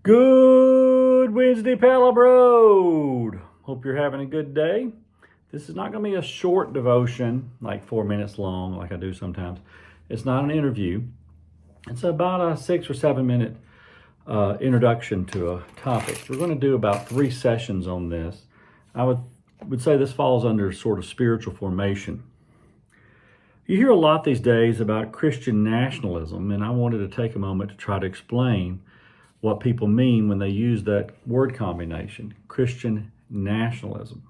Good Wednesday, Pelham Road. Hope you're having a good day. This is not going to be a short devotion, like 4 minutes long, like I do sometimes. It's not an interview. It's about a 6 or 7 minute introduction to a topic. We're going to do about 3 sessions on this. I would say this falls under sort of spiritual formation. You hear a lot these days about Christian nationalism, and I wanted to take a moment to try to explain what people mean when they use that word combination, Christian nationalism.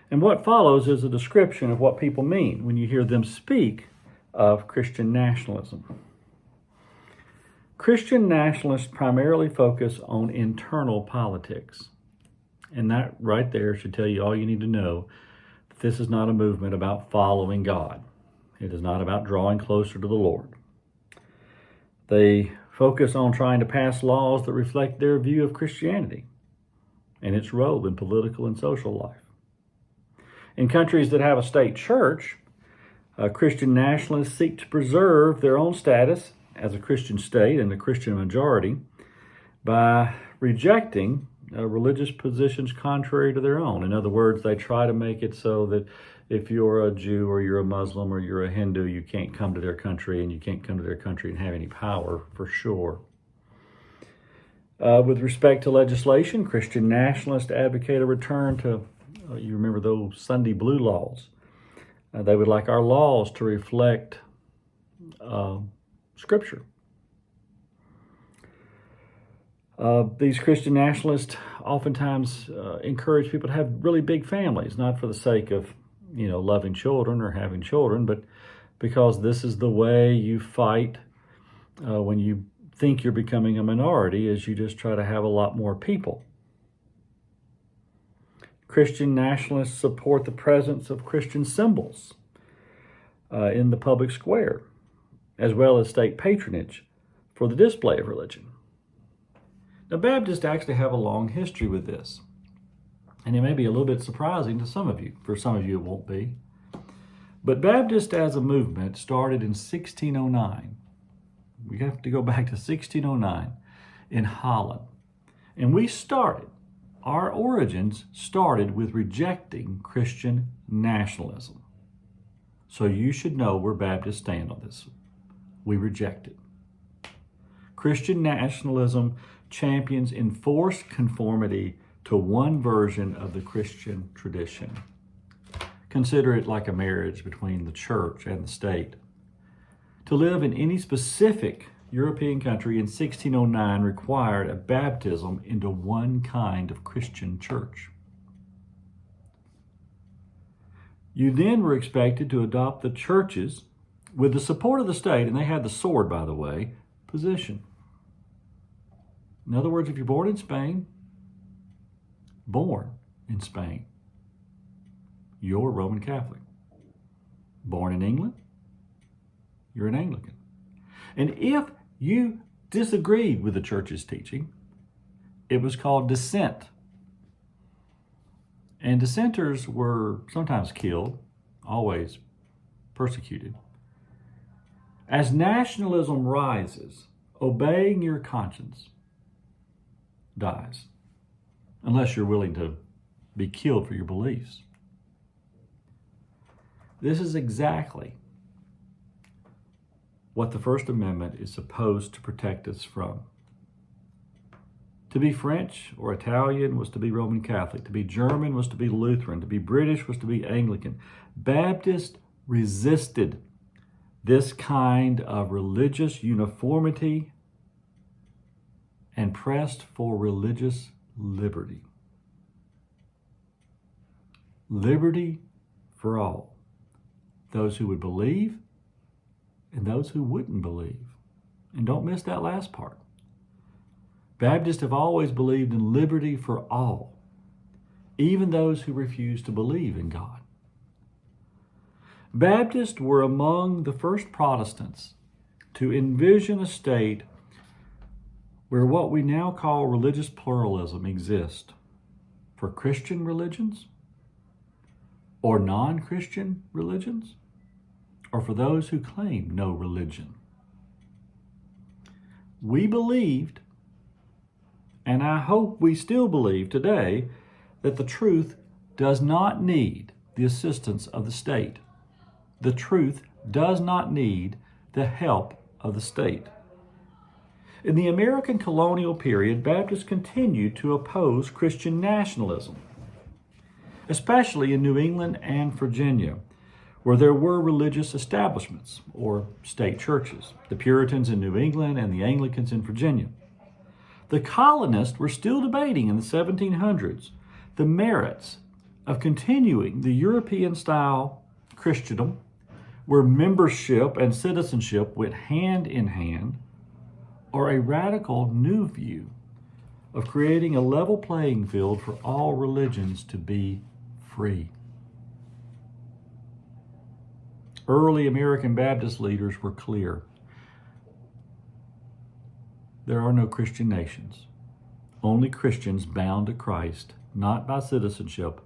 And what follows is a description of what people mean when you hear them speak of Christian nationalism. Christian nationalists primarily focus on internal politics. And that right there should tell you all you need to know. This is not a movement about following God. It is not about drawing closer to the Lord. They focus on trying to pass laws that reflect their view of Christianity and its role in political and social life. In countries that have a state church, Christian nationalists seek to preserve their own status as a Christian state and a Christian majority by rejecting religious positions contrary to their own. In other words, they try to make it so that if you're a Jew or you're a Muslim or you're a Hindu, you can't come to their country, and you can't come to their country and have any power, for sure. With respect to legislation, Christian nationalists advocate a return to, you remember those Sunday blue laws. They would like our laws to reflect Scripture. These Christian nationalists oftentimes encourage people to have really big families, not for the sake of, loving children or having children, but because this is the way you fight when you think you're becoming a minority, is you just try to have a lot more people. Christian nationalists support the presence of Christian symbols in the public square, as well as state patronage for the display of religion. Now, Baptists actually have a long history with this, and it may be a little bit surprising to some of you. For some of you, it won't be. But Baptist as a movement started in 1609. We have to go back to 1609 in Holland. And our origins started with rejecting Christian nationalism. So you should know where Baptists stand on this. We reject it. Christian nationalism champions enforced conformity to one version of the Christian tradition. Consider it like a marriage between the church and the state. To live in any specific European country in 1609 required a baptism into one kind of Christian church. You then were expected to adopt the church's, with the support of the state, and they had the sword, by the way, position. In other words, if you're born in Spain, you're a Roman Catholic. Born in England, you're an Anglican. And if you disagreed with the church's teaching, it was called dissent. And dissenters were sometimes killed, always persecuted. As nationalism rises, obeying your conscience dies, unless you're willing to be killed for your beliefs. This is exactly what the First Amendment is supposed to protect us from. To be French or Italian was to be Roman Catholic. To be German was to be Lutheran. To be British was to be Anglican. Baptists resisted this kind of religious uniformity and pressed for religious liberty. Liberty for all. Those who would believe and those who wouldn't believe. And don't miss that last part. Baptists have always believed in liberty for all, even those who refuse to believe in God. Baptists were among the first Protestants to envision a state where what we now call religious pluralism exists for Christian religions or non-Christian religions, or for those who claim no religion. We believed And I hope we still believe today that the truth does not need the assistance of the state. The truth does not need the help of the state. In the American colonial period, Baptists continued to oppose Christian nationalism, especially in New England and Virginia, where there were religious establishments or state churches, the Puritans in New England and the Anglicans in Virginia. The colonists were still debating in the 1700s the merits of continuing the European-style Christendom, where membership and citizenship went hand in hand, or a radical new view of creating a level playing field for all religions to be free. Early American Baptist leaders were clear. There are no Christian nations, only Christians bound to Christ, not by citizenship,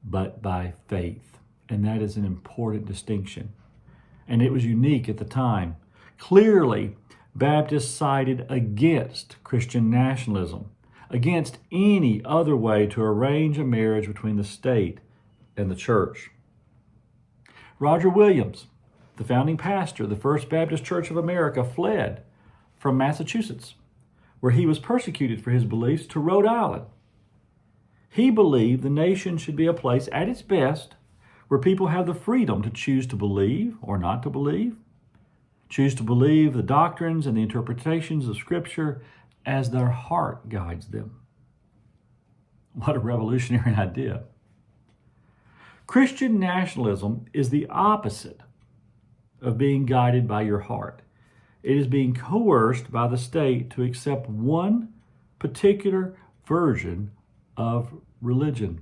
but by faith. And that is an important distinction. And it was unique at the time. Clearly, Baptists sided against Christian nationalism, against any other way to arrange a marriage between the state and the church. Roger Williams, the founding pastor of the First Baptist Church of America, fled from Massachusetts, where he was persecuted for his beliefs, to Rhode Island. He believed the nation should be a place at its best where people have the freedom to choose to believe or not to believe, choose to believe the doctrines and the interpretations of Scripture as their heart guides them. What a revolutionary idea. Christian nationalism is the opposite of being guided by your heart. It is being coerced by the state to accept one particular version of religion.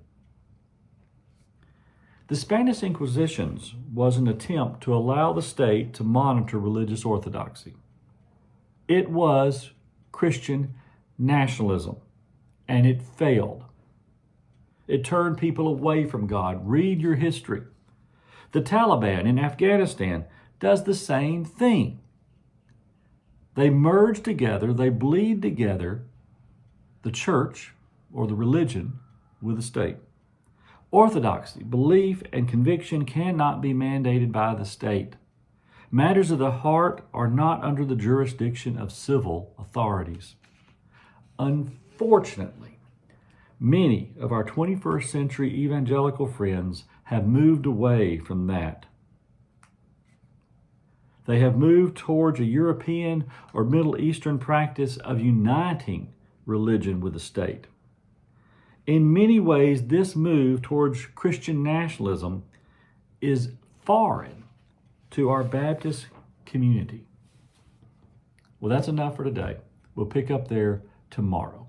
The Spanish Inquisition was an attempt to allow the state to monitor religious orthodoxy. It was Christian nationalism, and it failed. It turned people away from God. Read your history. The Taliban in Afghanistan does the same thing. They merge together, they bleed together, the church or the religion with the state. Orthodoxy, belief, and conviction cannot be mandated by the state. Matters of the heart are not under the jurisdiction of civil authorities. Unfortunately, many of our 21st century evangelical friends have moved away from that. They have moved towards a European or Middle Eastern practice of uniting religion with the state. In many ways, this move towards Christian nationalism is foreign to our Baptist community. Well, that's enough for today. We'll pick up there tomorrow.